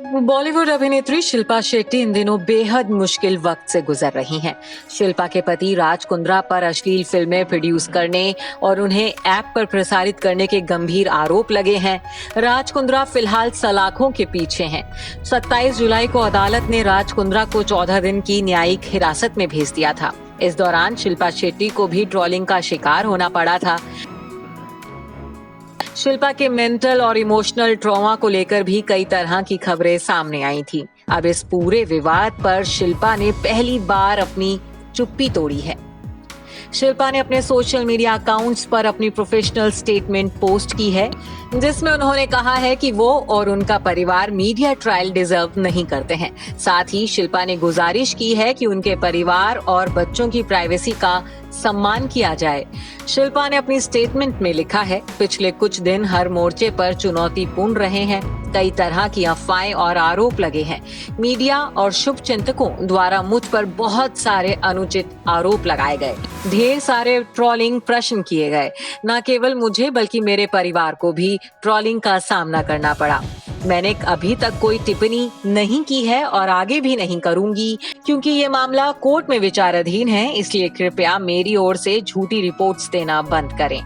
बॉलीवुड अभिनेत्री शिल्पा शेट्टी इन दिनों बेहद मुश्किल वक्त से गुजर रही हैं। शिल्पा के पति राज कुंद्रा पर अश्लील फिल्में प्रोड्यूस करने और उन्हें ऐप पर प्रसारित करने के गंभीर आरोप लगे हैं। राज कुंद्रा फिलहाल सलाखों के पीछे हैं। 27 जुलाई को अदालत ने राज कुंद्रा को 14 दिन की न्यायिक हिरासत में भेज दिया था। इस दौरान शिल्पा शेट्टी को भी ट्रोलिंग का शिकार होना पड़ा था। शिल्पा के मेंटल और इमोशनल ट्रॉमा को लेकर भी कई तरह की खबरें सामने आई थी। अब इस पूरे विवाद पर शिल्पा ने पहली बार अपनी चुप्पी तोड़ी है। शिल्पा ने अपने सोशल मीडिया अकाउंट्स पर अपनी प्रोफेशनल स्टेटमेंट पोस्ट की है, जिसमें उन्होंने कहा है कि वो और उनका परिवार मीडिया ट्रायल डिजर्व नहीं करते हैं। साथ ही शिल्पा ने गुजारिश की है कि उनके परिवार और बच्चों की प्राइवेसी का सम्मान किया जाए। शिल्पा ने अपनी स्टेटमेंट में लिखा है, पिछले कुछ दिन हर मोर्चे पर चुनौतीपूर्ण रहे हैं। कई तरह की अफवाहें और आरोप लगे हैं। मीडिया और शुभ चिंतकों द्वारा मुझ पर बहुत सारे अनुचित आरोप लगाए गए। ढेर सारे ट्रोलिंग प्रश्न किए गए। न केवल मुझे बल्कि मेरे परिवार को भी ट्रोलिंग का सामना करना पड़ा। मैंने अभी तक कोई टिप्पणी नहीं की है और आगे भी नहीं करूंगी, क्योंकि ये मामला कोर्ट में विचाराधीन है। इसलिए कृपया मेरी ओर से झूठी रिपोर्ट्स देना बंद करें।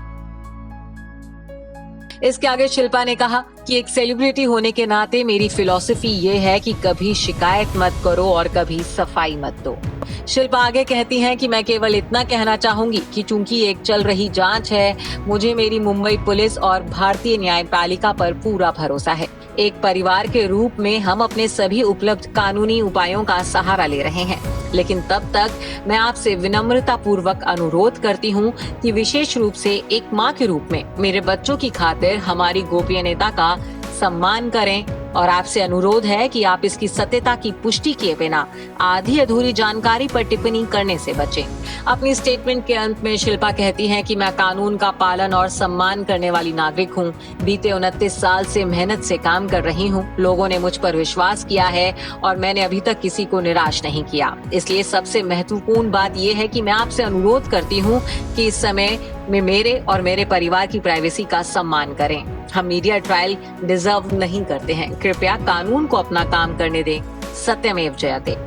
इसके आगे शिल्पा ने कहा कि एक सेलिब्रिटी होने के नाते मेरी फिलॉसफी ये है कि कभी शिकायत मत करो और कभी सफाई मत दो। शिल्पा आगे कहती हैं कि मैं केवल इतना कहना चाहूंगी कि चूंकि एक चल रही जांच है, मुझे मेरी मुंबई पुलिस और भारतीय न्यायपालिका पर पूरा भरोसा है। एक परिवार के रूप में हम अपने सभी उपलब्ध कानूनी उपायों का सहारा ले रहे हैं, लेकिन तब तक मैं आपसे विनम्रता पूर्वक अनुरोध करती हूँ कि विशेष रूप से एक माँ के रूप में मेरे बच्चों की खातिर हमारी गोपनीयता का सम्मान करें और आपसे अनुरोध है कि आप इसकी सत्यता की पुष्टि किए बिना आधी अधूरी जानकारी पर टिप्पणी करने से बचें। अपनी स्टेटमेंट के अंत में शिल्पा कहती हैं कि मैं कानून का पालन और सम्मान करने वाली नागरिक हूं। बीते 29 साल से मेहनत से काम कर रही हूं। लोगों ने मुझ पर विश्वास किया है और मैंने अभी तक किसी को निराश नहीं किया। इसलिए सबसे महत्वपूर्ण बात यह है कि मैं आपसे अनुरोध करती हूँ कि इस समय में मेरे और मेरे परिवार की प्राइवेसी का सम्मान करें। हम मीडिया ट्रायल डिजर्व नहीं करते हैं। कृपया कानून को अपना काम करने दें। सत्यमेव जयते।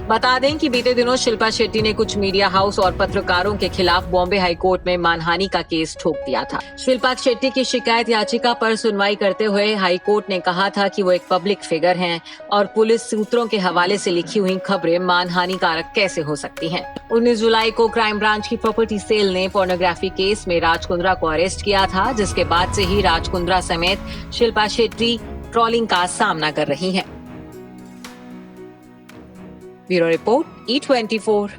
बता दें कि बीते दिनों शिल्पा शेट्टी ने कुछ मीडिया हाउस और पत्रकारों के खिलाफ बॉम्बे हाई कोर्ट में मानहानि का केस ठोक दिया था। शिल्पा शेट्टी की शिकायत याचिका पर सुनवाई करते हुए हाई कोर्ट ने कहा था कि वो एक पब्लिक फिगर हैं और पुलिस सूत्रों के हवाले से लिखी हुई खबरें मानहानिकारक कैसे हो सकती हैं। 19 जुलाई को क्राइम ब्रांच की प्रॉपर्टी सेल ने पोर्नोग्राफी केस में राज कुंद्रा को अरेस्ट किया था, जिसके बाद से ही राज कुंद्रा समेत शिल्पा शेट्टी ट्रोलिंग का सामना कर रही हैं। Bureau report E24।